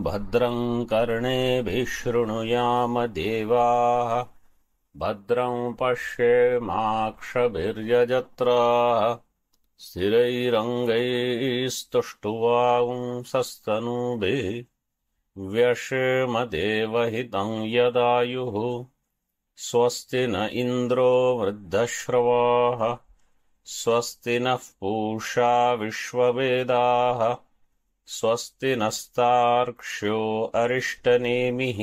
भद्रं कर्णेभिः शृणुयाम देवाः भद्रं पश्येमाक्षभिर्यजत्राः स्थिरैरङ्गैस्तुष्टुवांसस्तनूभिः व्यशेम देवहितं यदायुः स्वस्ति न इन्द्रो वृद्धश्रवाः स्वस्ति नः पूषा विश्ववेदाः स्वस्ति नस्तार्क्ष्यो अरिष्टनेमिः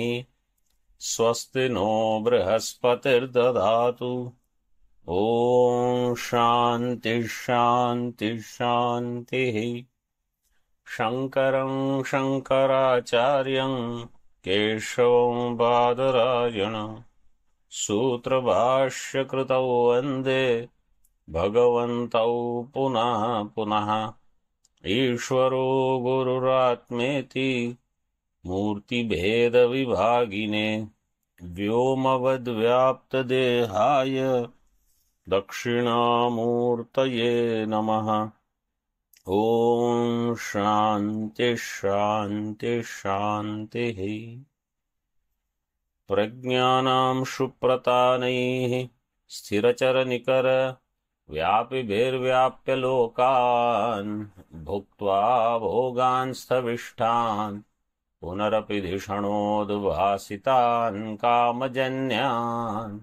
स्वस्ति नो बृहस्पतिर्दधातु। ॐ शान्ति शान्ति शान्तिः। शङ्करं शङ्कराचार्यं केशवं बादरायण सूत्रभाष्यकृतौ वन्दे भगवन्तौ पुनः पुनः। ईश्वरो गुरुरात्मेति मूर्तिभेदविभागिने व्योमवद्व्याप्तदेहाय दक्षिणामूर्तये नमः। ॐ शान्ति शान्ति शान्तिः। प्रज्ञानां सुप्रतानैः स्थिरचरनिकर व्यापिभिर्व्याप्य लोकान् भुक्त्वा भोगांस्तविष्टान् पुनरपि धिषणोद्भासितान् कामजन्यान्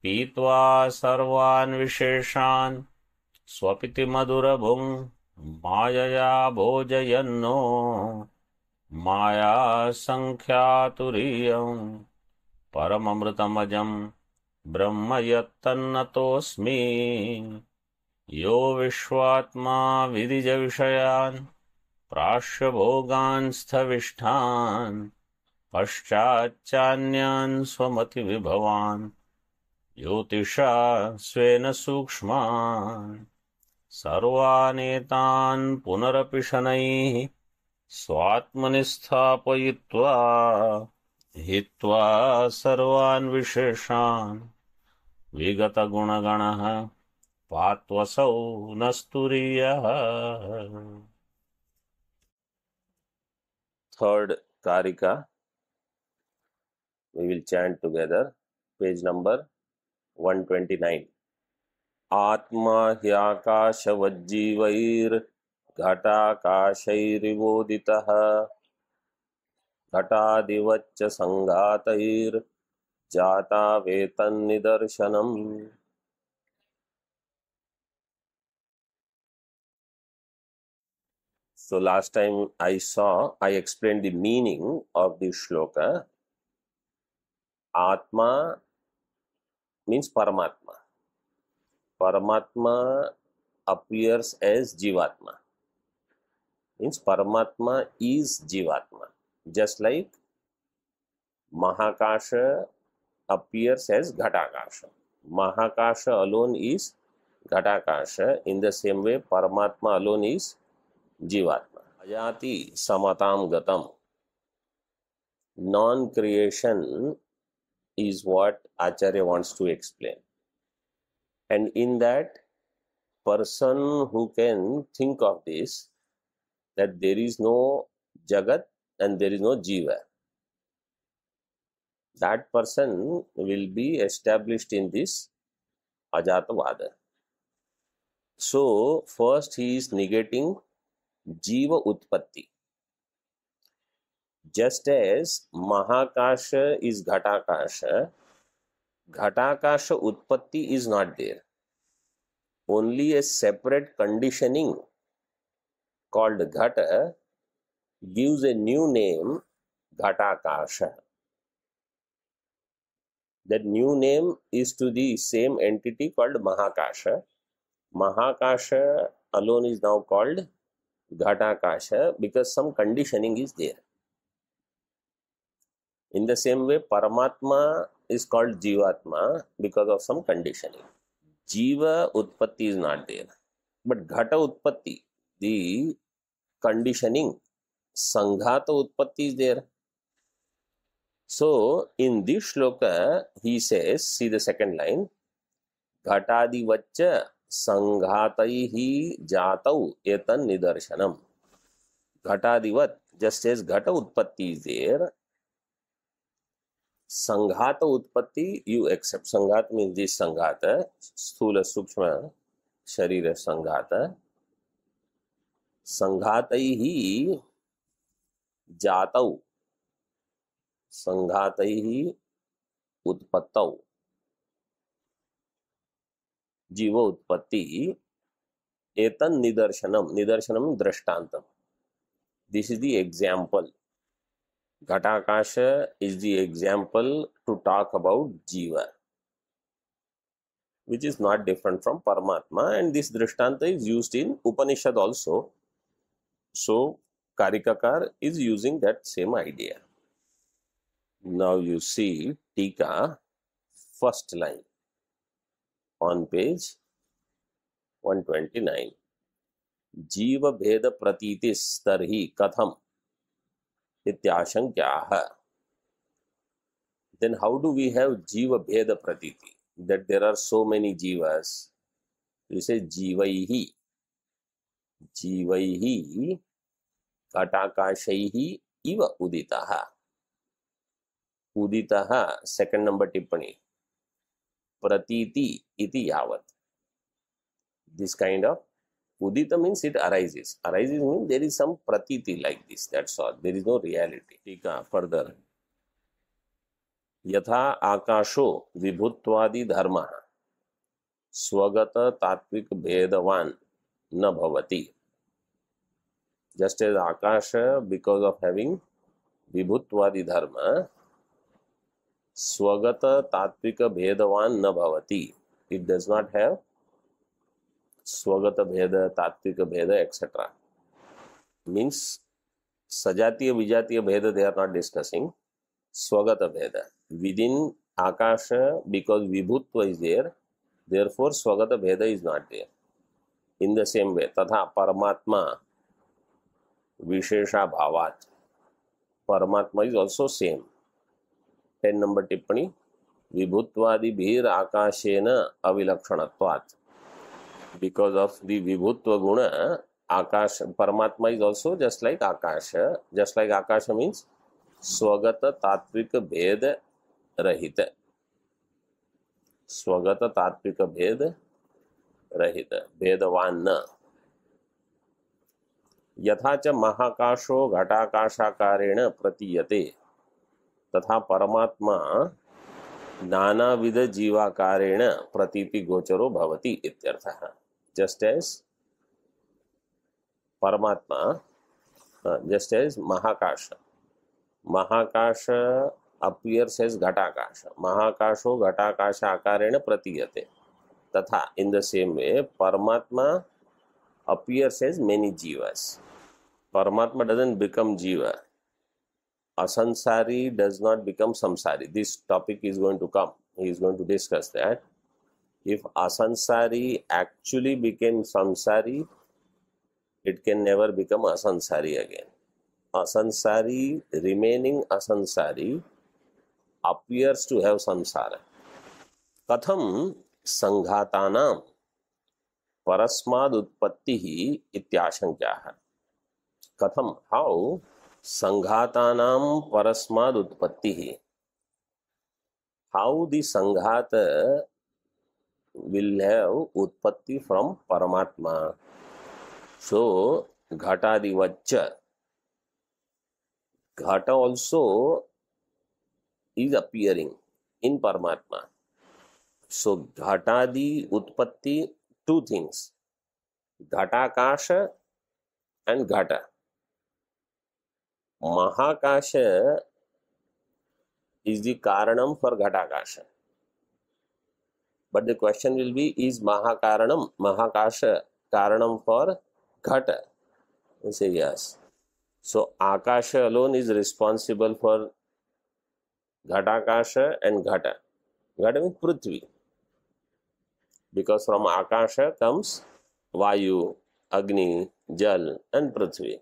पीत्वा सर्वान् विशेषान् स्वपिति मधुरभुं मायया भोजयन्नो मायासङ्ख्यातुरीयं परममृतमजं ब्रह्म यत्तन्नतोऽस्मि। यो विश्वात्मा विदिजविषयान् प्राश्यभोगान्स्थविष्ठान् पश्चाच्चान्यान् स्वमतिविभवान् ज्योतिषा स्वेन सूक्ष्मान् सर्वानेतान् पुनरपि शनैः स्वात्मनि स्थापयित्वा हित्वा सर्वान् विशेषान् विगतगुणगणः पात्वसौ न स्तुरीयः। Third Karika, we will chant together. Page number 129. आत्मा ह्याकाशवज्जीवैर्घटाकाशैरिवोदितः घटादिवच्च सङ्घातैर्जाता वेतन्निदर्शनम्। So last time I explained the meaning of this shloka. Atma means Paramatma. Paramatma appears as Jivatma. Means Paramatma is Jivatma. Just like Mahakasha appears as Ghatakasha. Mahakasha alone is Ghatakasha. In the same way, Paramatma alone is Jivatma. Ajati samatam gatam. Non-creation is what Acharya wants to explain. And in that, person who can think of this, that there is no Jagat and there is no Jiva, that person will be established in this Ajatavada. So, first he is negating Jiva Utpatti. Just as Mahakasha is Ghatakasha, Ghatakasha Utpatti is not there. Only a separate conditioning called Ghata gives a new name, Ghatakasha. That new name is to the same entity called Mahakasha. Mahakasha alone is now called Ghatakasha because some conditioning is there. In the same way, Paramatma is called Jivatma because of some conditioning. Jiva Utpatti is not there. But Ghata Utpatti, the conditioning, Sanghata Utpatti is there. So, in this shloka, he says, see the second line, Ghatadivaccha Sanghataihi Jatau Etan Nidarshanam. Ghatadivat, just as Ghata Utpatti is there, Sanghata Utpatti you accept. Sanghata means this Sanghata, Sthula Sukshma Sharira Sanghata. Sanghataihi Jatau. Sanghataihi Utpattau. Jiva Utpatti. Etan Nidarshanam. Nidarshanam Drashtantam. This is the example. Ghatakasha is the example to talk about Jiva, which is not different from Paramatma, and this Drishtanta is used in Upanishad also. So, Karikakar is using that same idea. Now you see Tika, first line on page 129. Jiva Bheda Pratitis Tarhi Katham Ityashankyaha. Then how do we have Jiva Bheda Pratiti? That there are so many Jivas. You say Jivaihi. Jivaihi Katakashaihi Iva Uditaha. Uditaha, second number tippani. Pratiti iti yavat. This kind of Udita means it arises. Arises means there is some pratiti like this. That's all. There is no reality. Tika further. Yatha akasho vibhutvadi dharma swagata tatvik bhedavan na bhavati. Just as Akasha, because of having vibhutvadi dharma, swagata tatvika bhedavan na bhavati. It does not have swagata bheda, tatvika bheda, etc. Means sajatiya vijatiya bheda they are not discussing. Swagata bheda. Within Akasha, because vibhutva is there, therefore swagata bheda is not there. In the same way, tatha Paramatma Vishesha Bhavat. Paramatma is also same. 10 number tippani. Vibhutvadi bhir akashena avilakshanatvat. Because of the vibhutva guna, Akasha, Paramatma is also just like Akasha. Just like Akasha means swagata tatvika bheda rahita. Swagata tatvika bheda rahita. Bhedavan na. यथा च महाकाशो घटाकाशाकारेण प्रतीयते तथा परमात्मा नानाविध जीवाकारेण प्रतीति गोचरो भवति इत्यर्थः. Just as Paramatma, just as Mahakasha. Mahakasha appears as Ghatakasha. Mahakasho Ghatakasha akarena pratiyate. Tatha, in the same way, Paramatma appears as many jivas. Paramatma doesn't become jiva. Asansari does not become samsari. This topic is going to come. He is going to discuss that. If asansari actually became samsari, it can never become asansari again. Asansari, remaining asansari, appears to have samsara. Katham sanghatanam parasmad utpattihi ityashankyaha. Katham, how sanghatanam parasmad utpattihi. How the sanghata will have utpatti from Paramatma. So, ghatadivaccha. Ghata also is appearing in Paramatma. So, ghatadi utpatti, two things. Ghatakasha and Ghata. Mahakasha is the karanam for Ghatakasha. But the question will be, is Mahakaranam, Mahakasha, karanam for Ghata? We say yes. So, Akasha alone is responsible for Ghatakasha and Ghata. Ghata means Prithvi. Because from Akasha comes Vayu, Agni, Jal and Prithvi.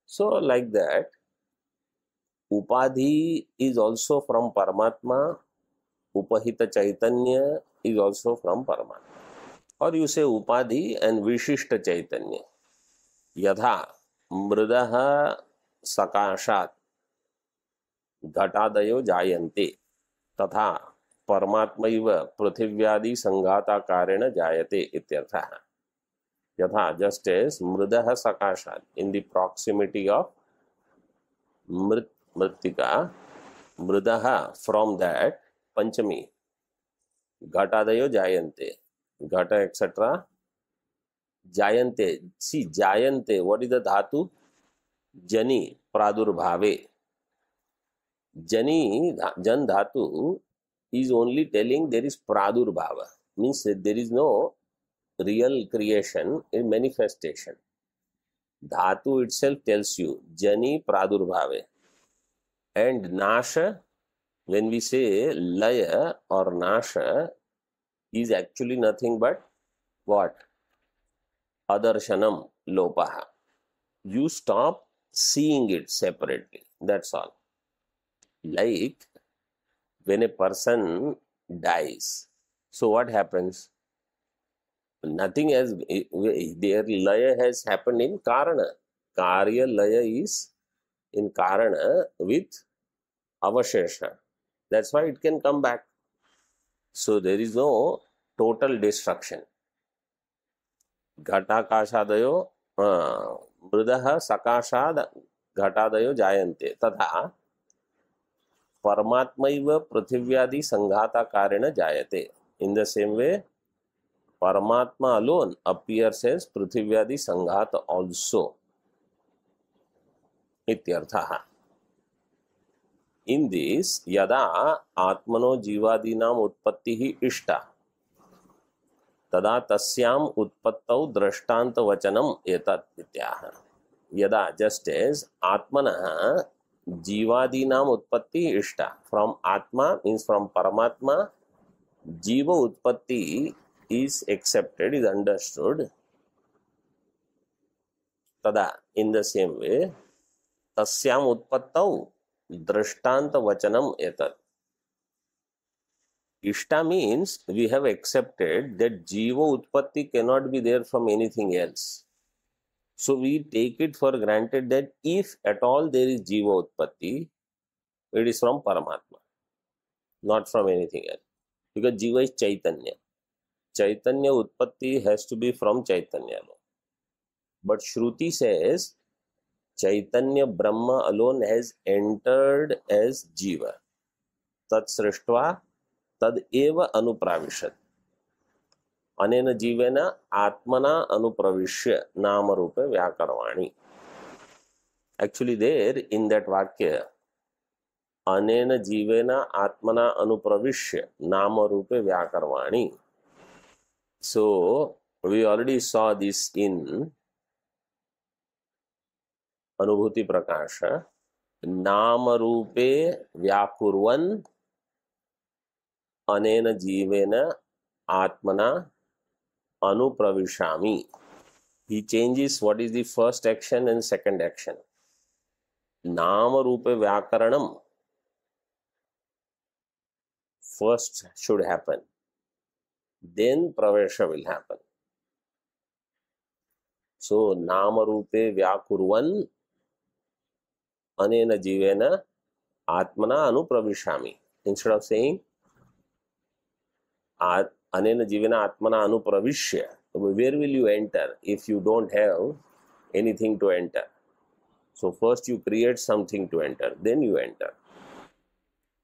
So, like that, Upadhi is also from Paramatma. Upahita Chaitanya is also from Paramatma. Or you say Upadhi and Vishishta Chaitanya. Yadha Mridaha सकाशात् घटादयो जायन्ते तथा परमात्मैव पृथिव्यादि संघाताकारेण जायते इत्यर्थः। यथा just as मृदः सकाशात्, in the proximity of मृत्तिका, मृदः from that पंचमी, घटादयो जायन्ते, घट एक्सेट्रा जायन्ते। सी जायन्ते, व्हाट इज द धातु? जनि प्रादुर्भावे। जनि जन धातु is only telling there is pradurbhava, means that there is no real creation in manifestation. Dhatu itself tells you jani pradurbhave. And nasha, when we say laya or nasha, is actually nothing but what? Adarshanam lopaha. You stop seeing it separately, that's all. Like when a person dies, so what happens? Nothing has, their laya has happened in karana. Karya laya is in karana with avashesha. That's why it can come back. So there is no total destruction. Ghatakashadayo mrudaha sakashad ghatadayo jayante तथा परमात्मैव पृथिव्यादि संघाताकारेण जायते. In the same way, Paramatma alone appears as पृथिव्यादि संघात also. इत्यर्थः. In this, यदा आत्मनो जीवादीनां उत्पत्तिः इष्टा, तदा तस्याम् उत्पत्तौ दृष्टान्तवचनम् एतत् इत्याह. यदा, just as आत्मनः जीवादीनाम उत्पत्ति इष्टा, from atma means from paramatma, jiva utpatti is accepted, is understood. Tada, in the same way, tasyam utpattau drishtanta vachanam etat. Ishta means we have accepted that jiva utpatti cannot be there from anything else. So we take it for granted that if at all there is jiva utpatti, it is from Paramatma, not from anything else. Because jiva is Chaitanya. Chaitanya utpatti has to be from Chaitanya alone. But Shruti says Chaitanya Brahma alone has entered as jiva. Tat srishtva tad eva anupravishat. अनेन जीवेन आत्मना अनुप्रविश्य नाम रूपे व्याकरवाणी. Actually there in that vakya, अनेन जीवेन आत्मना अनुप्रविश्य नाम रूपे व्याकरवाणी. So we already saw this in अनुभूति प्रकाश. नाम रूपे व्याकुर्वन् अनेन जीवेन आत्मना anupravishami. He changes what is the first action and second action. Nama rupe vyakaranam first should happen. Then pravesha will happen. So nama rupe vyakurvan anena jivena atmana anupravishami. Instead of saying anena jivena atmana anupravishya, where will you enter if you don't have anything to enter? So first you create something to enter, then you enter.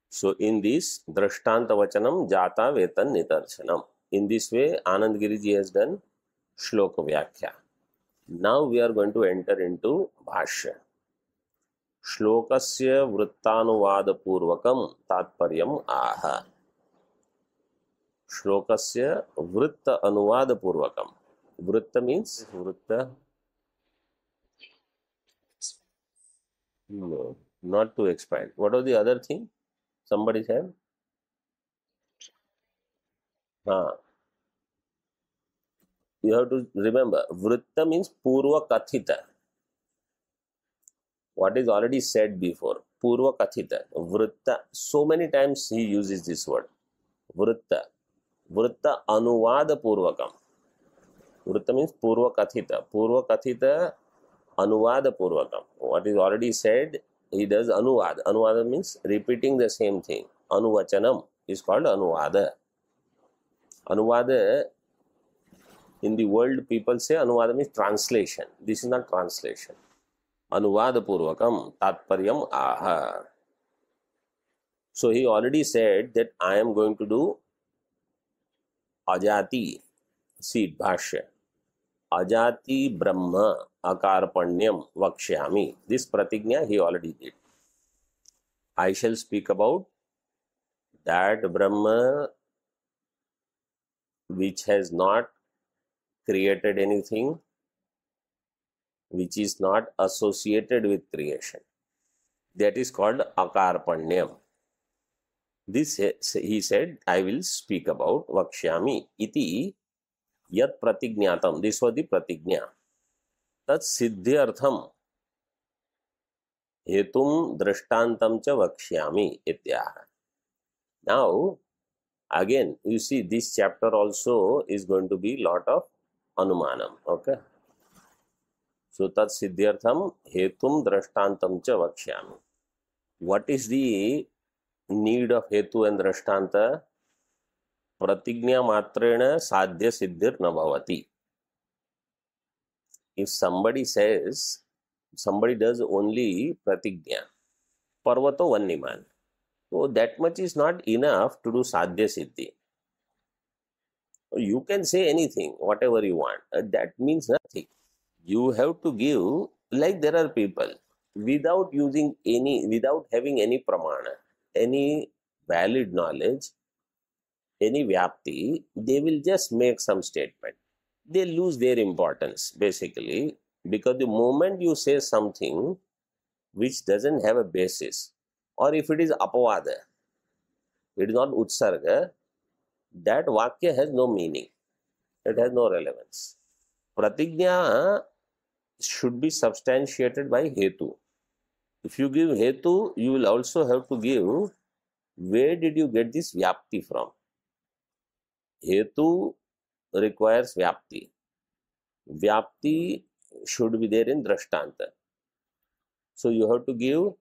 So in this drishtanta vachanam jata vetan nitarshanam. In this way Anand Giriji has done shloka vyakhya. Now we are going to enter into bhashya. Shlokasya vrittanuvada purvakam tatparyam aha. Shlokasya vritta anuvada purvakam. Vritta means vritta. No, not to expand. What was the other thing? Somebody said? You have to remember, vritta means purva kathita. What is already said before. Purva kathita. Vritta. So many times he uses this word. Vritta. Vritta anuvada purvakam. Vritta means purva kathita. Purva kathita Anuvada Purvakam. What is already said, he does Anuvada. Anuvada means repeating the same thing. Anuvachanam is called Anuvada. Anuvada, in the world people say Anuvada means translation. This is not translation. Anuvada Purvakam Tatparyam Aha. So he already said that I am going to do Ajati. See, Bhashya. Ajati Brahma Akarpanyam Vakshyami. This pratignya he already did. I shall speak about that Brahma which has not created anything, which is not associated with creation. That is called Akarpanyam. This he said, I will speak about Vakshyami. Iti Yat Pratignatam. This was the Pratignya. Tat Siddhyartham Hetum Drashtantam cha Vakshyami Ityaha. Now, again, you see, this chapter also is going to be lot of Anumanam. Okay. So, Tat Siddhyartham Hetum Drashtantam cha Vakshyami. What is the need of Hetu and Drashtanta? Pratignya matrena sadhya siddhir na bhavati. If somebody says, somebody does only pratignya, parvato vanniman, so that much is not enough to do sadhya siddhi. You can say anything, whatever you want. That means nothing. You have to give, like there are people, without having any pramana, any valid knowledge, any vyapti, they will just make some statement. They lose their importance, basically, because the moment you say something which doesn't have a basis, or if it is apavada, it is not utsarga, that vakya has no meaning. It has no relevance. Pratignya should be substantiated by hetu. If you give hetu, you will also have to give where did you get this vyapti from. Hetu requires vyapti. Vyapti should be there in drashtanta. So you have to give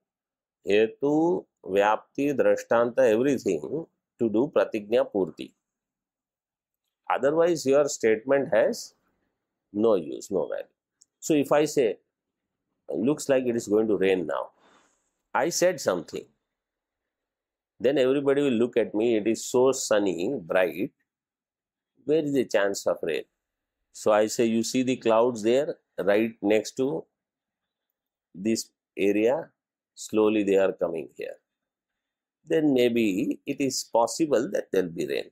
hetu, vyapti, drashtanta, everything to do pratignya purti. Otherwise, your statement has no use, no value. So if I say, looks like it is going to rain now, I said something, then everybody will look at me, it is so sunny, bright, where is the chance of rain? So I say, you see the clouds there, right next to this area, slowly they are coming here. Then maybe it is possible that there will be rain.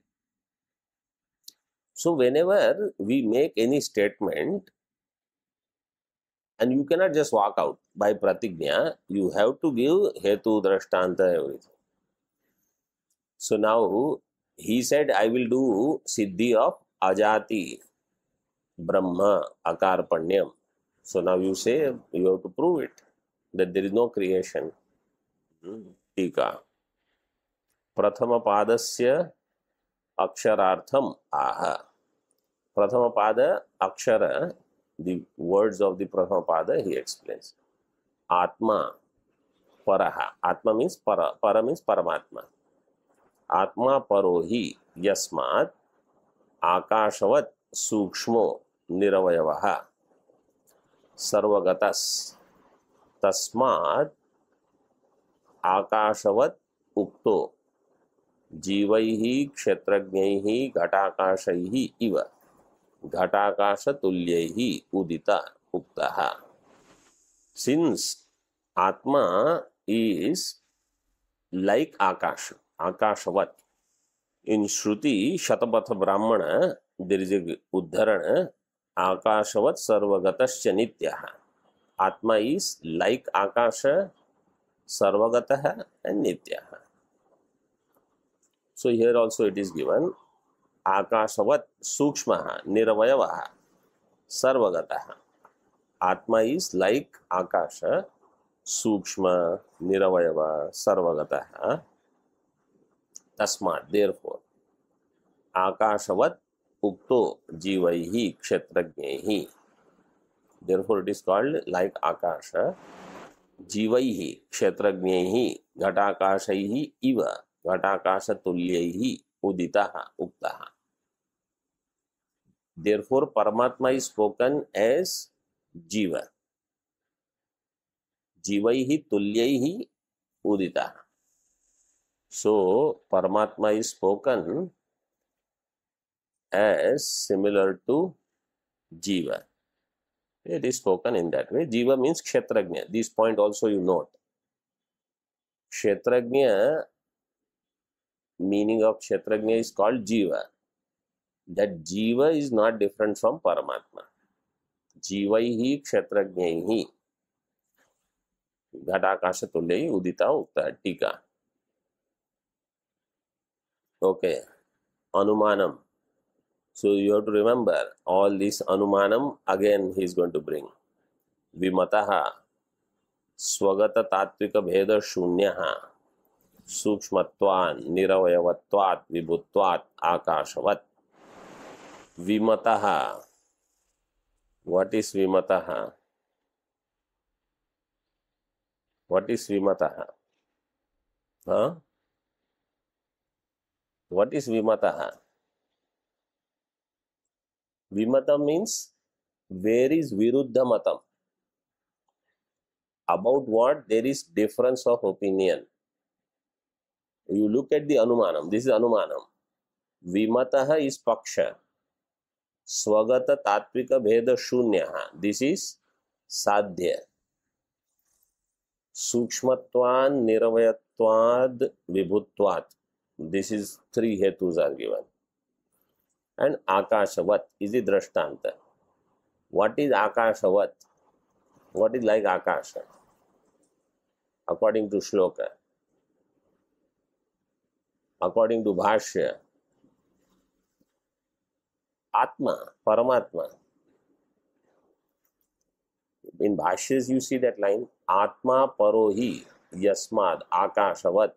So whenever we make any statement, and you cannot just walk out by pratignya, you have to give hetu, drashtanta, everything. So now he said, I will do siddhi of ajati brahma akarpanyam. So now you say, you have to prove it, that there is no creation. Tika. Prathama padasya aksharartham aha. Prathama pada akshara, the words of the Prathama pada, he explains. Atma paraha. Atma means para. Para means paramatma. Atma parohi yasmat akashavat sukshmo niravayavaha sarvagatas tasmat akashavat ukto jivaihi kshetrajnaihi ghatakashaihi iva ghatakasha tulyaihi udita uktaha. Since Atma is like Akasha, Akashavat. In Shruti, Shatapatha Brahmana, there is a Uddharana, Akashavat Sarvagatascha Nityaha. Atma is like Akasha, Sarvagataha and Nityaha. So here also it is given, Akashavat Sukshmaha Niravayavaha Sarvagataha. Atma is like Akasha, Sukshma, Niravayava, Sarvagataha. Tasmat, therefore, Akashavat Ukto Jivaihi Kshetrajnaihi. Therefore, it is called like Akasha. Jivaihi, Kshetrajnaihi, Ghatakashaihi iva, Ghatakasha tulyaihi, Uditaha, Uktaha. Therefore, Paramatma is spoken as Jiva. Jivaihi tulyaihi, Uditaha. So, Paramatma is spoken as similar to Jiva. It is spoken in that way. Jiva means Kshetrajna. This point also you note. Kshetrajna, meaning of Kshetrajna is called Jiva. That Jiva is not different from Paramatma. Jivaihi Kshetrajnaihi Ghatakasha tulyaihi udita ukta. Tika. Okay. Anumanam. So you have to remember all this Anumanam again he is going to bring. Vimataha Swagata Tatvika Bheda Shunyaha Sukshmatvan Niravayavattvat Vibhutvat Akashavat. Vimataha. What is Vimataha? What is Vimataha? Huh? What is Vimataha? Vimata means where is Viruddha Matam? About what there is difference of opinion. You look at the Anumanam. This is Anumanam. Vimataha is Paksha. Swagata Tatvika Bheda Shunyaha. This is Sadhya. Sukshmatvan Niravayatvad Vibhutvat. This is 3 hetus are given. And Akashavat is the Drashtanta. What is Akashavat? What is like Akasha? According to Shloka. According to Bhashya. Atma, Paramatma. In Bhashyas you see that line. Atma parohi yasmad akashavat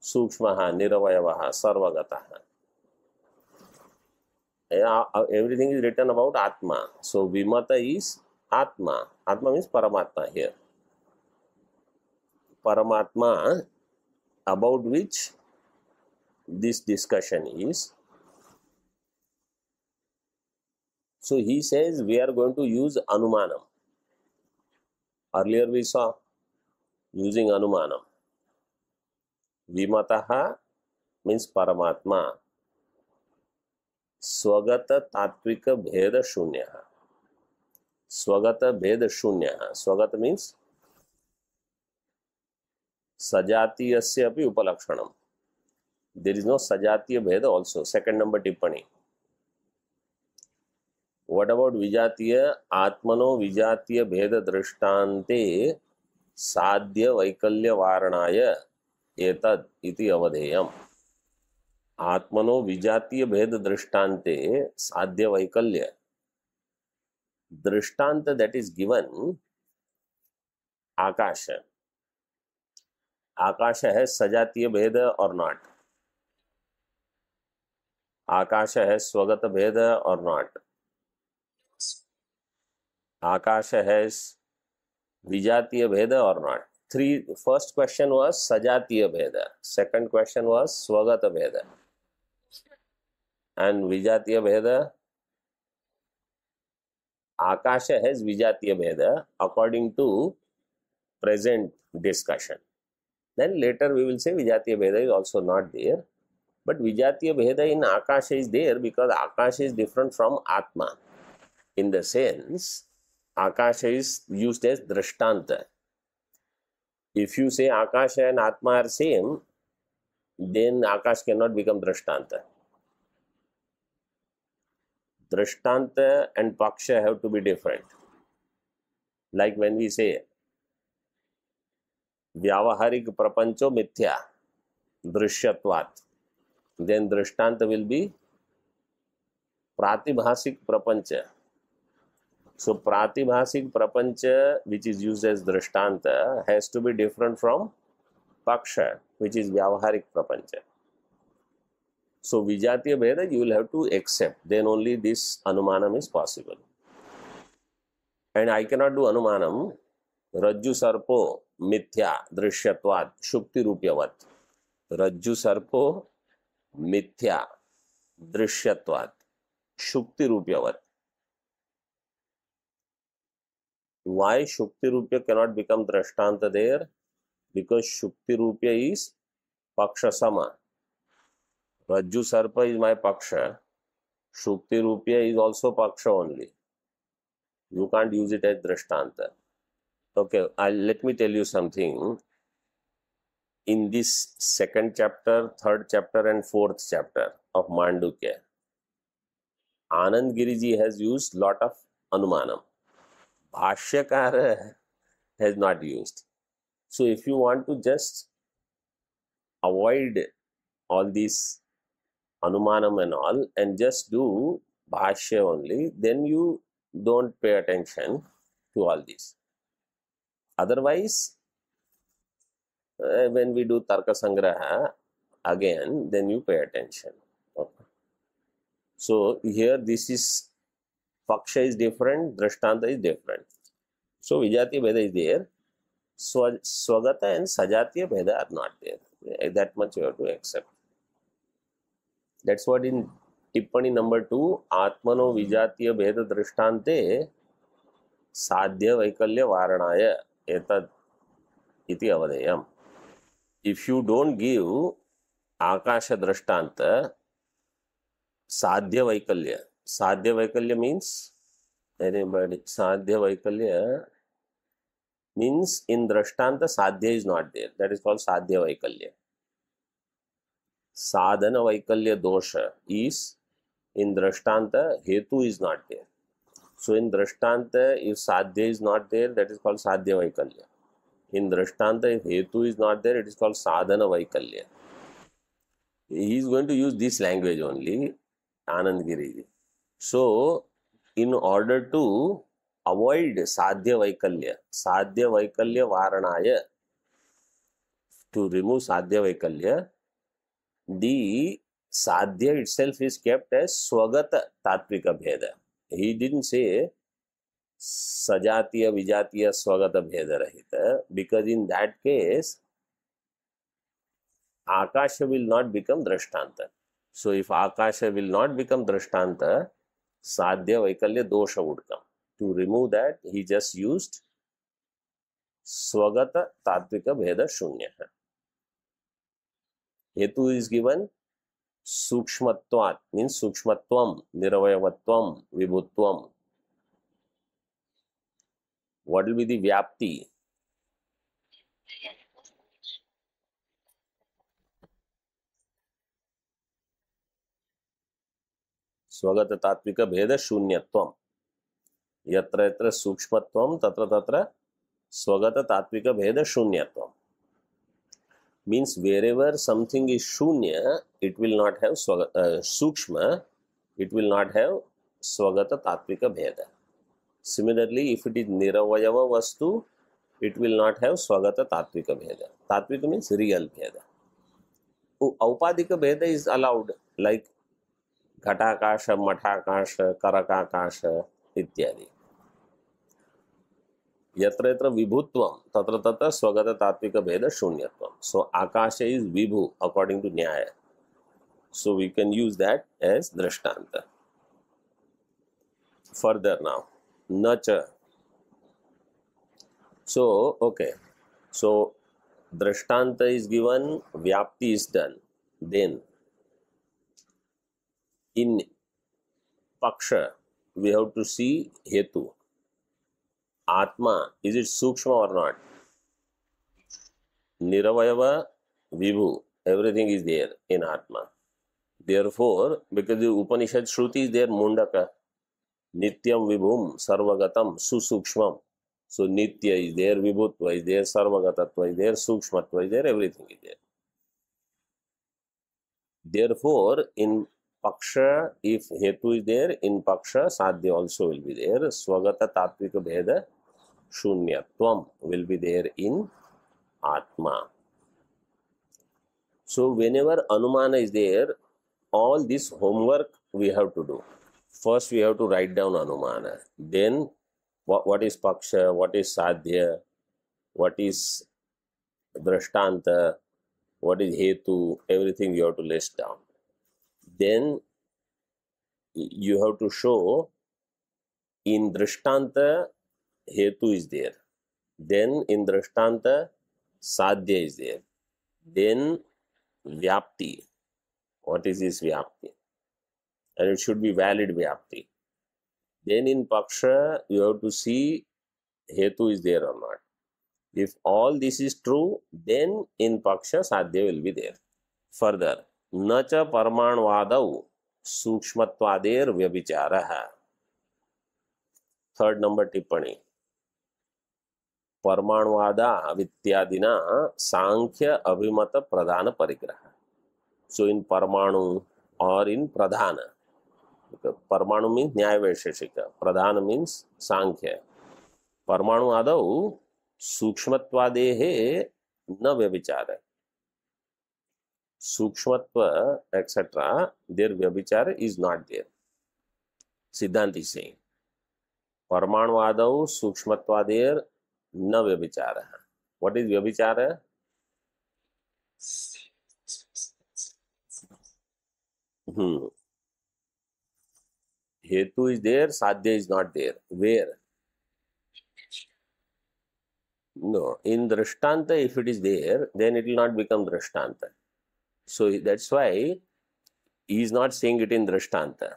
sukshmaha niravayavaha sarvagataha. Everything is written about Atma. So Vimata is Atma. Atma means Paramatma here. Paramatma, about which this discussion is. So he says we are going to use Anumanam. Earlier we saw using Anumanam. Vimataha means Paramatma. Swagata Tatvika Bheda Shunyaha. Swagata Bheda Shunyaha. Swagata means Sajatiyasya api upalakshanam. There is no Sajatiya Bheda also. Second number Tippani. What about Vijatiya? Atmano Vijatiya Bheda Drishtante Sadhya Vaikalya Varanaya Etad iti avadheyam. Atmano Vijatiya Bheda Drishtante Sadhya Vaikalya. Drishtanta that is given Akasha. Akasha has Sajatiya Bheda or not? Akasha has Swagata Bheda or not? Akasha has Vijatiya Bheda or not? First question was Sajatiya Bheda. Second question was Swagata Bheda. And Vijatiya Bheda? Akasha has Vijatiya Bheda according to present discussion. Then later we will say Vijatiya Bheda is also not there. But Vijatiya Bheda in Akasha is there because Akasha is different from Atma. In the sense, Akasha is used as Drishtanta. If you say Akasha and Atma are same, then Akash cannot become Drishtanta. Drishtanta and Paksha have to be different. Like when we say Vyavaharik Prapancho Mithya Drishyatvat, then Drishtanta will be Pratibhasik Prapancha. So Pratibhasik Prapancha, which is used as Drishtanta, has to be different from Paksha, which is Vyavaharik Prapancha. So Vijatiya Bheda you will have to accept. Then only this Anumanam is possible. and I cannot do anumanam. Rajju sarpo mithya drishyatvat shukti rupyavat. Rajju sarpo mithya drishyatvat shukti rupyavat. Why shukti rupya cannot become drashtanta there? Because shukti rupya is paksha sama. Rajju sarpa is my paksha. Shukti rupya is also paksha only. You can't use it as drashtanta. Okay, let me tell you something. In this second chapter, third chapter and fourth chapter of Mandukya, Anand Giriji has used lot of anumanam. Bhashyakara has not used. So if you want to just avoid all these anumanam and all and just do bhashya only, then you don't pay attention to all this. Otherwise, when we do Tarka Sangraha again, then you pay attention. Okay. So here this is Paksha is different, Drashtanta is different. So Vijatiya Bheda is there. Swagata and Sajatiya Bheda are not there. That much you have to accept. That's what in Tippani number 2, Atmano Vijatiya Bheda Drishtante Sadhya Vaikalya Varanaya Etad iti avadeyam. If you don't give Akasha Drishtanta, Sadhya Vaikalya means anybody. Sadhya Vaikalya means in Drishtanta Sadhya is not there. That is called Sadhya Vaikalya. Sadhana Vaikalya dosha is in Drishtanta, Hetu is not there. So in Drishtanta, if Sadhya is not there, that is called Sadhya Vaikalya. In Drishtanta, if Hetu is not there, it is called Sadhana Vaikalya. He is going to use this language only, Anand Giriji. So, in order to avoid Sadhya Vaikalya Varanaya, to remove Sadhya Vaikalya, the Sadhya itself is kept as Swagata Tatvika Bheda. He didn't say Sajatiya, Vijatiya, Swagata Bheda Rahita, because in that case, Akasha will not become Drishtanta. So if Akasha will not become Drishtanta, Sadhya Vaikalya dosha would come. To remove that, he just used Swagata Tatvika Bheda Shunya. Hetu is given Sukshmatvat, means Sukshmatvam, Niravayavatvam, Vibhutvam. What will be the Vyapti? Swagata Tatvika Bheda Shunyatvam. Yatra yatra Sukshmatvam, tatra tatra Swagata Tatvika Bheda Shunyatvam. Means wherever something is Shunya, it will not have Sukshma, it will not have Swagata Tatvika Bheda. Similarly, if it is Niravayava Vastu, it will not have Swagata Tatvika Bheda. Tatvika means real Bheda. Aupadika Bheda is allowed, like Ghatakasha, Mathakasha, Karakakasha, ityadi. Yatra yatra Vibhutvam, tatra tatra Swagata Tatvika Bheda Shunyatvam. So Akasha is Vibhu according to Nyaya. So we can use that as Drishtanta. Further now, Nacha. So, okay. So Drishtanta is given, Vyapti is done. Then in Paksha, we have to see Hetu. Atma, is it Sukshma or not? Niravayava, Vibhu, everything is there in Atma. Therefore, because the Upanishad Shruti is there, Mundaka, Nityam Vibhum, Sarvagatam, Susukshmam. So Nitya is there, Vibhutva is there, Sarvagatatva is there, Sukshmatva is there, everything is there. Therefore, in Paksha, if Hetu is there, in Paksha, Sadhya also will be there. Swagata Tatvika Bheda Shunyatvam will be there in Atma. So, whenever Anumana is there, all this homework we have to do. First, we have to write down Anumana. Then, what is paksha, what is sadhya, what is drishtanta, what is hetu, everything you have to list down. Then you have to show in drishtanta hetu is there. Then in drishtanta sadhya is there. Then vyapti. What is this vyapti? And it should be valid vyapti. Then in paksha you have to see hetu is there or not. If all this is true, then in paksha sadhya will be there. Further, nacha parmanvadau सूक्ष्मत्वादेर व्यभिचारः. Third number टिप्पणी. परमाणुवादा इत्यादिना सांख्य अभिमत प्रधान परिग्रह. सो इन परमाणु और इन प्रधान. परमाणु मीन्स न्याय वैशेषिक, प्रधान मीन्स सांख्य. परमाणु आदौ सूक्ष्मत्वादेः न व्यभिचार. सूक्ष्मत्व etc. their व्यभिचार is not there. सिद्धांत is saying परमाणुवादौ सूक्ष्मत्वादेर न व्यभिचारः. What is व्यभिचार? Hetu is there, sadhya is not there. Where? No, in drishtanta if it is there, then it will not become drishtanta. So that's why he is not saying it in drishtanta.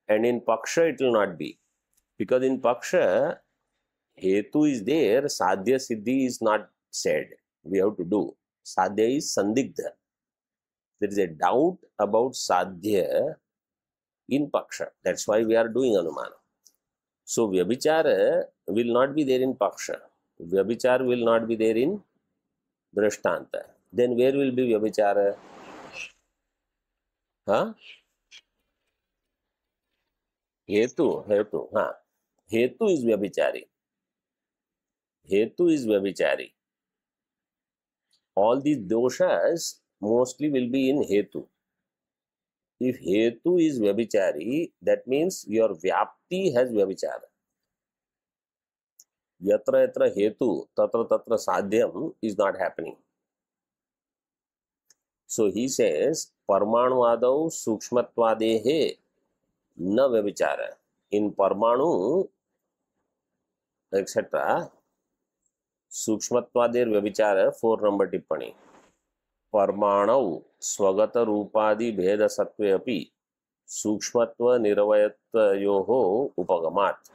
And in paksha it will not be. Because in paksha, hetu is there, sadhya siddhi is not said. We have to do. Sadhya is sandigdha. There is a doubt about sadhya in paksha. That's why we are doing anumana. So vyabhichara will not be there in paksha. Vyabhichara will not be there in drishtanta. Then where will be vyabhichara? Huh? Hetu. Huh. Hetu is vyabhichari. Hetu is vyabhichari. All these doshas mostly will be in hetu. If hetu is vyabhichari, that means your vyapti has vyabhichara. Yatra yatra hetu, tatra tatra sadhyam is not happening. So he says, parmanuvadau sukshmatvadehe na vyabhichara. In parmanu, etc., सूक्ष्मत्वादेर व्यभिचार 4 number टिप्पणी. परमाणु स्वगत रूपादि भेद सत्वे अपि सूक्ष्मत्व निरवयत्वयोः उपगमात्.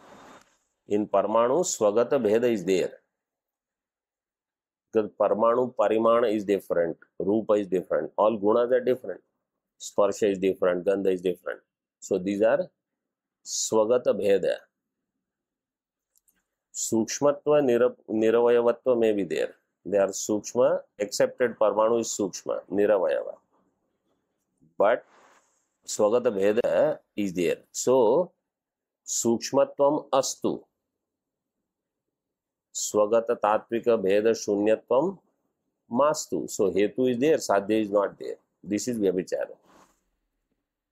In parmanu स्वगत भेद is there. Because parmanu parimana is different, rupa is different, all gunas are different, sparsha is different, gandha is different. So these are swagata bheda. Sukshmatva niravayavattva may be there. They are sukshma, accepted parmanu is sukshma, niravayava. But swagata bheda is there. So sukshmatvam astu. Swagata tatvika bheda shunyatvam mastu. So hetu is there, sadhya is not there. This is vyabhichara.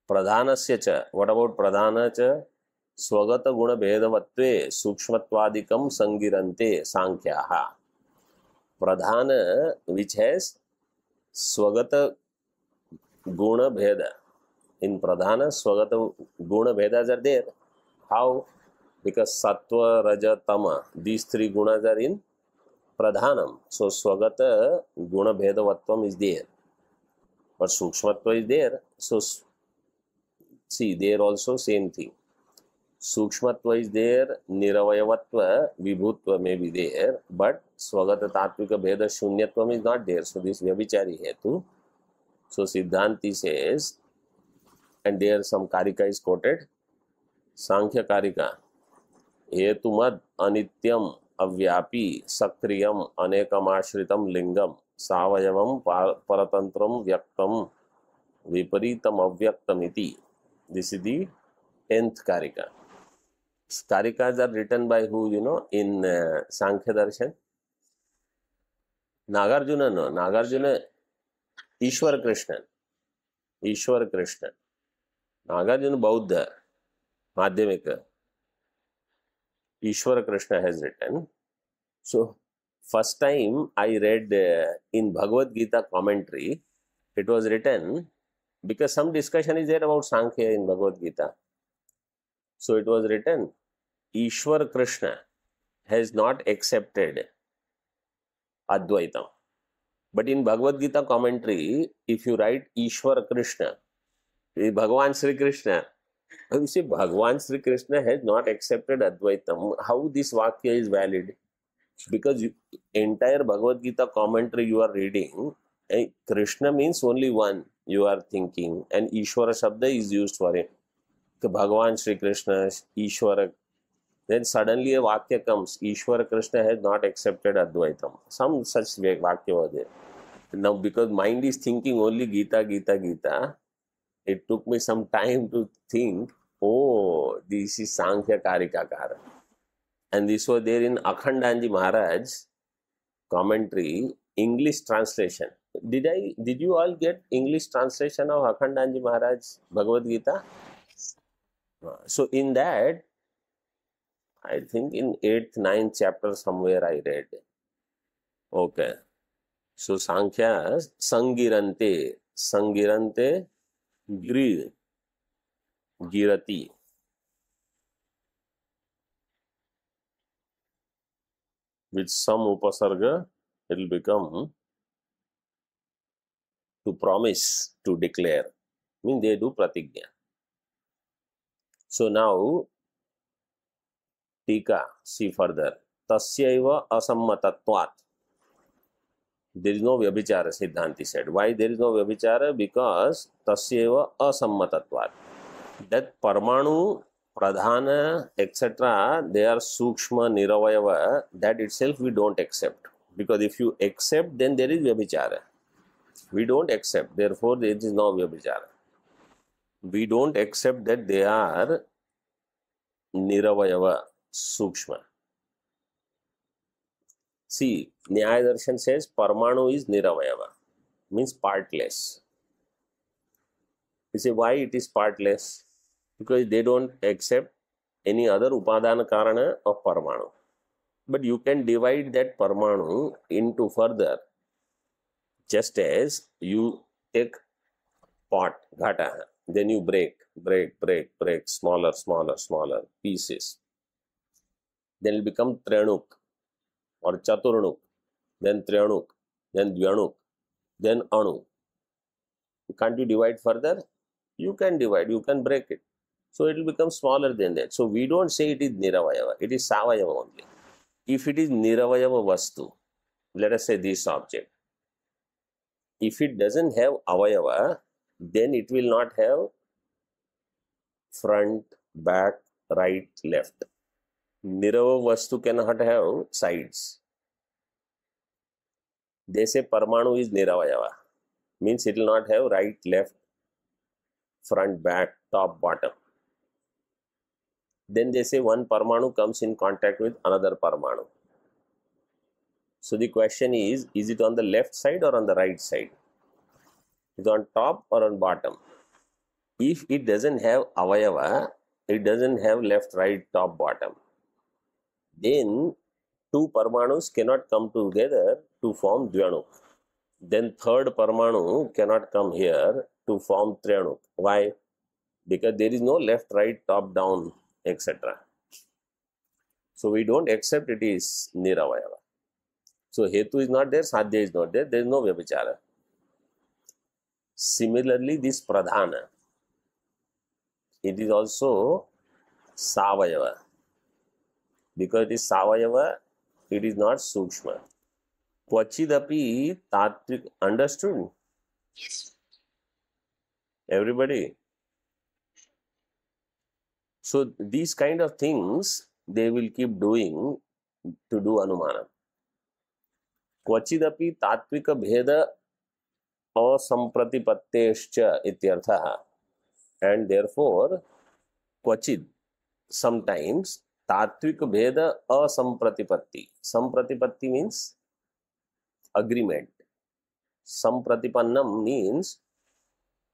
Pradhanasya cha. What about pradhana cha? स्वगत गुण भेदवत्वे सूक्ष्मत्वादिकम संगिरन्ते सांख्याः. प्रधान which has स्वगत गुण भेद. In pradhana swagata guna bhedas are there. How? Because sattva, raja, tama, these 3 gunas are in pradhanam. So swagata guna bhedavatvam is there. But sukshmatva is there. So see, there also same thing. Sukshmatva is there, niravayavattva, vibhutva may be there, but swagata tatvika bheda shunyatvam is not there. So this vyabhichari hetu. So Siddhanti says, and there some karika is quoted, Sankhya karika, hetumad anityam avyapi sakriyam anekam ashritam lingam savayavam paratantram vyaktam viparitam avyaktam iti. This is the 10th karika. Karikas are written by who, you know, in Sankhya Darshan? Nagarjuna, no. Nagarjuna, Ishwar Krishnan. Ishwar Krishnan. Nagarjuna Bauddha, Madhyamika. Ishwara Krishna has written. So, first time I read in Bhagavad Gita commentary, it was written because some discussion is there about Sankhya in Bhagavad Gita. So, it was written, Ishwara Krishna has not accepted Advaitam. But in Bhagavad Gita commentary, if you write Ishwara Krishna, Bhagavan Sri Krishna, you say Bhagavan Sri Krishna has not accepted Advaitam. How this Vakya is valid? Because entire Bhagavad Gita commentary you are reading, Krishna means only one you are thinking, and Ishwara Shabda is used for it. So Bhagavan Sri Krishna, Ishwara. Then suddenly a Vakya comes, Ishwara Krishna has not accepted Advaitam. Some such Vakya was there. Now, because mind is thinking only Gita, Gita, Gita, it took me some time to think, oh, this is Sankhya Karikakara. And this was there in Akhandanji Maharaj commentary, English translation. Did you all get English translation of Akhandanji Maharaj Bhagavad Gita? So in that, I think in 8th, 9th chapter somewhere I read. Okay. So Sankhya, Sangirante, Girati. With some upasarga, it will become to promise, to declare. I mean, they do pratigya. So now, Tika, see further. Tasyaiva asammatatvat. There is no vyabhichara, Siddhanti said. Why there is no vyabhichara? Because tasyaiva asammatatvat. That parmanu, pradhana, etc., they are sukshma, niravayava, that itself we don't accept. Because if you accept, then there is vyabhichara. We don't accept, therefore there is no vyabhichara. We don't accept that they are niravayava, sukshma. See, Nyaya Darshan says Parmanu is niravayava, means partless. You say, why it is partless? Because they don't accept any other upadana karana of Parmanu. But you can divide that Parmanu into further. Just as you take pot, ghata, then you break, smaller pieces. Then it will become Tranuk or Chaturnuk, then Trianuk, then Dvyanuk, then Anu. Can't you divide further? You can divide, you can break it. So it will become smaller than that. So we don't say it is Niravayava, it is Savayava only. If it is Niravayava Vastu, let us say this object, if it doesn't have Avayava, then it will not have front, back, right, left. Nirava Vastu cannot have sides. They say Parmanu is Niravayava, means it will not have right, left, front, back, top, bottom. Then they say one Parmanu comes in contact with another Parmanu. So the question is it on the left side or on the right side? Is it on top or on bottom? If it doesn't have Avayava, it doesn't have left, right, top, bottom, then two Parmanus cannot come together to form Dvyanuk. Then third Parmanu cannot come here to form Trianuk. Why? Because there is no left, right, top, down, etc. So we don't accept it is Niravayava. So Hetu is not there, Sadhya is not there, there is no Vyabhichara. Similarly, this Pradhana, it is also Savayava. Because it is Savayava, it is not Sukshma. Kvachidapi Tatvik, understood? Yes. Everybody? So these kind of things they will keep doing to do Anumana. Kvachidapi Tatvika Bheda Asampratipattescha ityarthaha. And therefore, Kvachid, sometimes Tatvika Bheda Asampratipatti. Sampratipatti means agreement. Sampratipannam means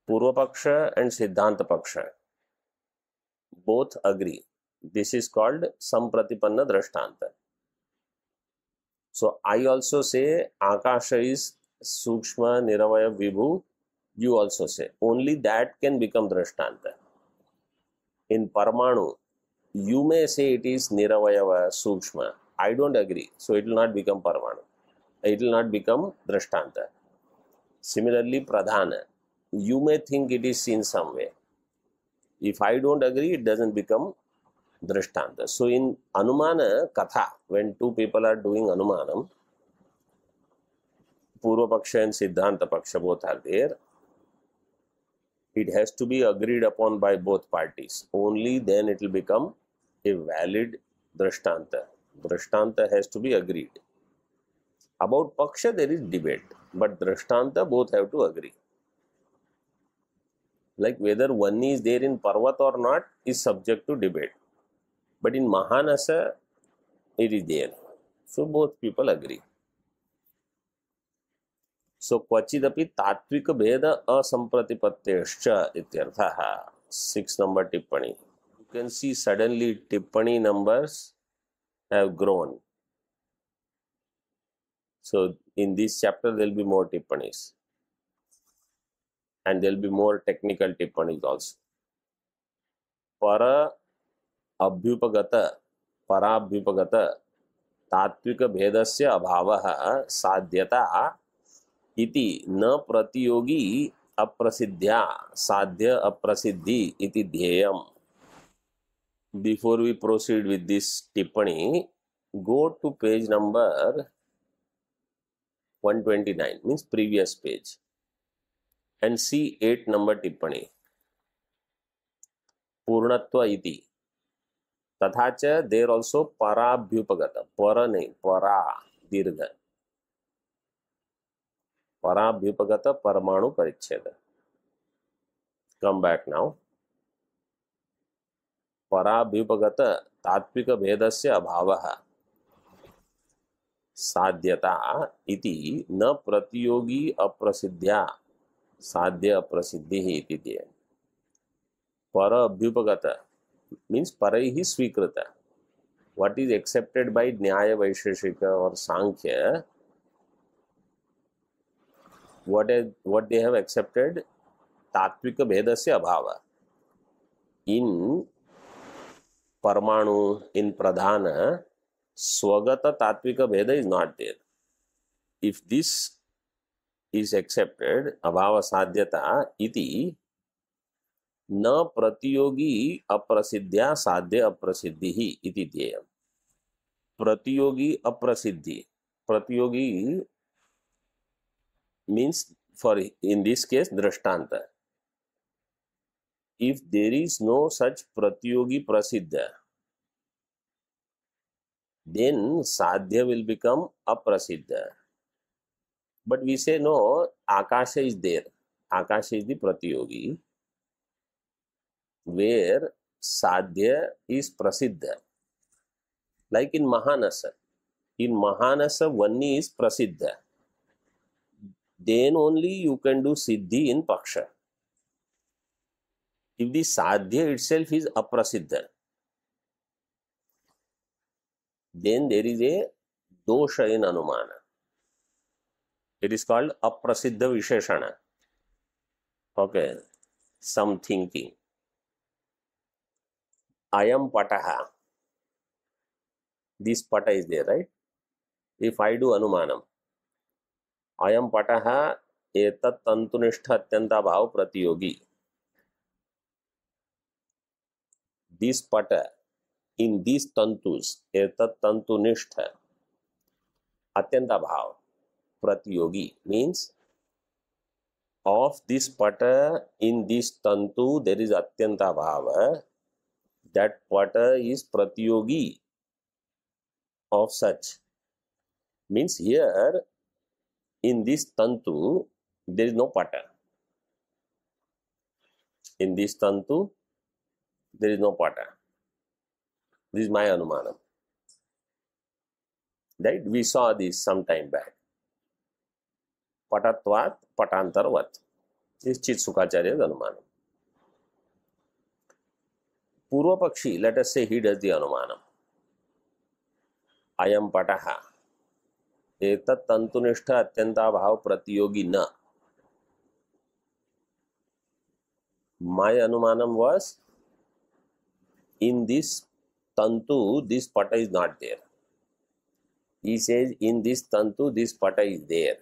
Purva Paksha and Siddhanta Paksha both agree. This is called Sampratipanna Drishtanta. So I also say Akasha is Sukshma Niravaya Vibhu. You also say. Only that can become Drishtanta. In Parmanu, you may say it is Niravayava Sukshma. I don't agree. So it will not become Parmanu. It will not become Drishtanta. Similarly, Pradhana, you may think it is in some way. If I don't agree, it doesn't become Drishtanta. So in Anumana Katha, when two people are doing Anumanam, Purva Paksha and Siddhanta Paksha both are there. It has to be agreed upon by both parties. Only then it will become a valid Drishtanta. Drishtanta has to be agreed. About Paksha, there is debate, but Drishtanta both have to agree. Like whether one is there in Parvat or not is subject to debate. But in Mahanasa, it is there. So both people agree. So Kvachidapi Tatvika Bheda Asampratipatyascha ityarthaha. 6 number Tippani. You can see suddenly Tippani numbers have grown. So in this chapter there will be more Tippanis. And there will be more technical Tippanis also. Para Abhyupagata, Parabhyupagata, Tatvika Bhedasya Abhavaha Sadhyata इति न प्रतियोगी अप्रसिद्ध्या साध्य अप्रसिद्धि इति ध्येयम. Before we proceed with this tippani, go to page number 129, means previous page, and see 8 number tippani. Purnatva iti. तथा च there also parabhyupagata, para nahi, para dirgha. Parabhyupagata Parmanu Paricheda. Come back now. Parabhyupagata Tatvika Bhedasya Abhavaha Sadhyata iti na pratiyogi aprasidhya sadhya aprasiddhi iti dhyaya. Parabhyupagata means paraihi svikrita. What is accepted by Nyaya Vaisheshika or Sankhya, what they have accepted, Tatvika Bhedasya Abhava. In Parmanu, in Pradhana, Swagata Tatvika Bheda is not there. If this is accepted, Abhava Sadhyata iti na pratiyogi aprasidhya sadhya aprasiddhi iti dhyayam. Pratiyogi aprasiddhi. Pratiyogi means, for in this case, Drishtanta. If there is no such Pratiyogi Prasiddha, then Sadhya will become Aprasiddha. But we say no, Akasha is there. Akasha is the Pratiyogi, where Sadhya is Prasiddha. Like in Mahanasa. In Mahanasa, one is Prasiddha. Then only you can do Siddhi in Paksha. If the Sadhya itself is Aprasiddha, then there is a dosha in Anumana. It is called Aprasiddha Visheshana. Okay, some thinking. Ayam Pataha. This Pata is there, right? If I do Anumanam, Ayam Pataha etat tantunishtha atyanta bhav pratiyogi. This Pata in these tantus, etat tantunishtha atyanta bhav pratiyogi means of this Pata in this tantu there is atyanta bhava. That Pata is pratiyogi of such. Means here in this tantu there is no Pata. In this tantu there is no Pata. This is my Anumanam. Right? We saw this some time back. Patatvat Patantarvat. This is Chit Sukacharya's Anumanam. Purva Pakshi, let us say he does the Anumanam. Ayam Pataha. Etat Tantunishta Atyanta Bhav Pratiyogi Na. My Anumanam was, in this Tantu, this Pata is not there. He says, in this Tantu, this Pata is there.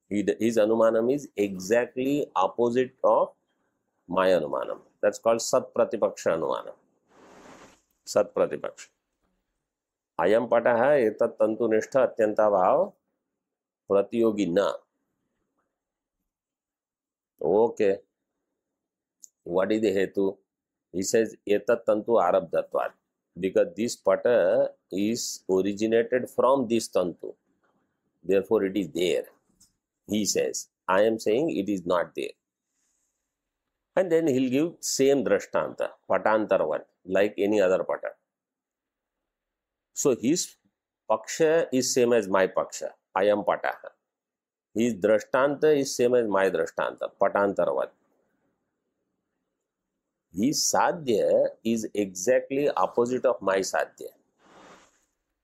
His Anumanam is exactly opposite of my Anumanam. That's called Sat Pratipaksha Anumanam. Sat Pratipaksha. Ayam Pataha Etat Tantu Nishtha Atyanta Bhav Pratiyogi Na. Okay. What is the Hetu? He says, Etat Tantu Arabdhatvat. Because this Pata is originated from this Tantu. Therefore, it is there. He says, I am saying it is not there. And then he'll give same Drashtanta, Patantarvat, like any other Pata. So his Paksha is same as my Paksha, Ayam Pataha. His Drashtanta is same as my Drashtanta, Patantarvat. His Sadhya is exactly opposite of my Sadhya.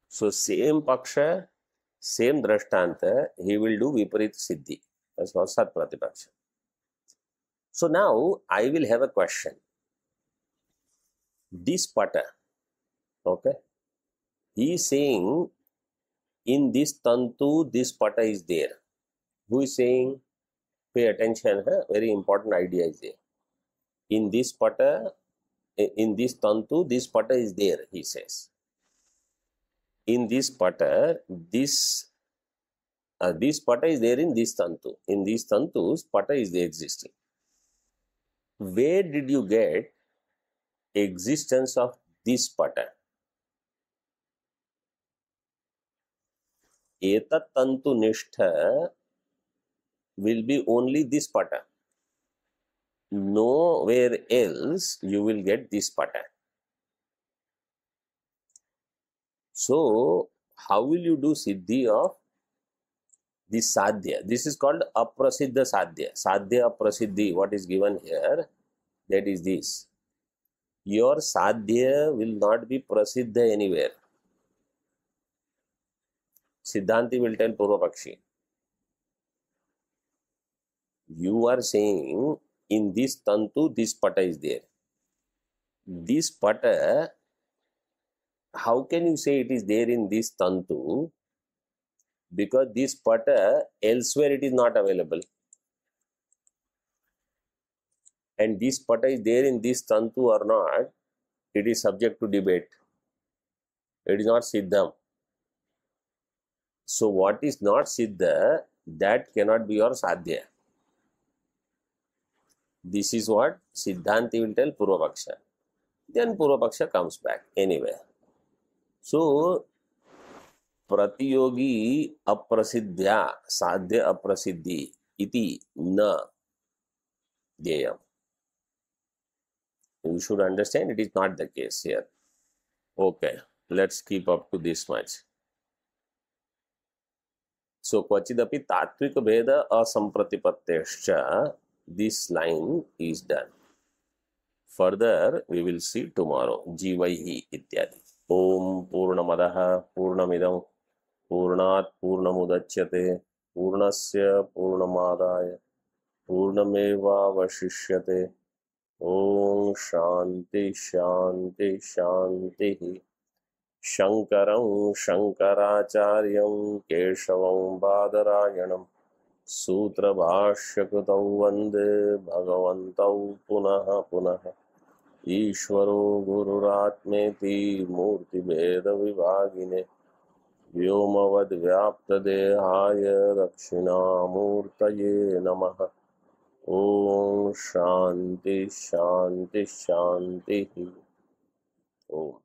So same Paksha, same Drashtanta, he will do Viparit Siddhi. That's called Sat Pratipaksha. So now I will have a question. This Pata, okay, he is saying in this Tantu, this Pata is there. Who is saying? Pay attention, very important idea is there. In this Pata, in this Tantu, this Pata is there, he says. In this Pata, this Pata is there in this Tantu. In these Tantus, Pata is the existing. Where did you get existence of this Pata? Etat Tantu Nishtha will be only this Pata. Nowhere else you will get this Pata. So, how will you do Siddhi of this Sadhya? This is called Aprasiddha Sadhya. Sadhya Aprasiddhi, what is given here, that is this. Your Sadhya will not be Prasiddha anywhere. Siddhanti will tell Purva Pakshi. You are saying in this Tantu, this Pata is there. This Pata, how can you say it is there in this Tantu? Because this Pata, elsewhere it is not available. And this Pata is there in this Tantu or not, it is subject to debate. It is not Siddham. So what is not Siddha, that cannot be your Sadhya. This is what Siddhanti will tell Purva Paksha. Then Purva Paksha comes back anyway. So, Pratiyogi Aprasiddhya Sadhya Aprasiddhi iti na deyam. You should understand it is not the case here. Okay, let's keep up to this much. So, Kvachidapi Tatvika Bheda Asampratipattescha, this line is done. Further, we will see tomorrow. Jivaihi ityadi. Om Purnamadaha Purnamidam Purnat Purnamudachyate Purnasya Purnamadaya Purnameva Vashishyate. Om Shanti Shanti Shanti. Shankaram Shankaracharyam Keshavam Badarayanam Sutra Bhashyakutau Vande Bhagavantau Punaha Punaha Ishvaro Gururatmeti Murti Veda Vivagine Vyomavad Vyapta Dehaya Dakshinamurtaye Namaha. Om Shanti Shanti Shanti. Om.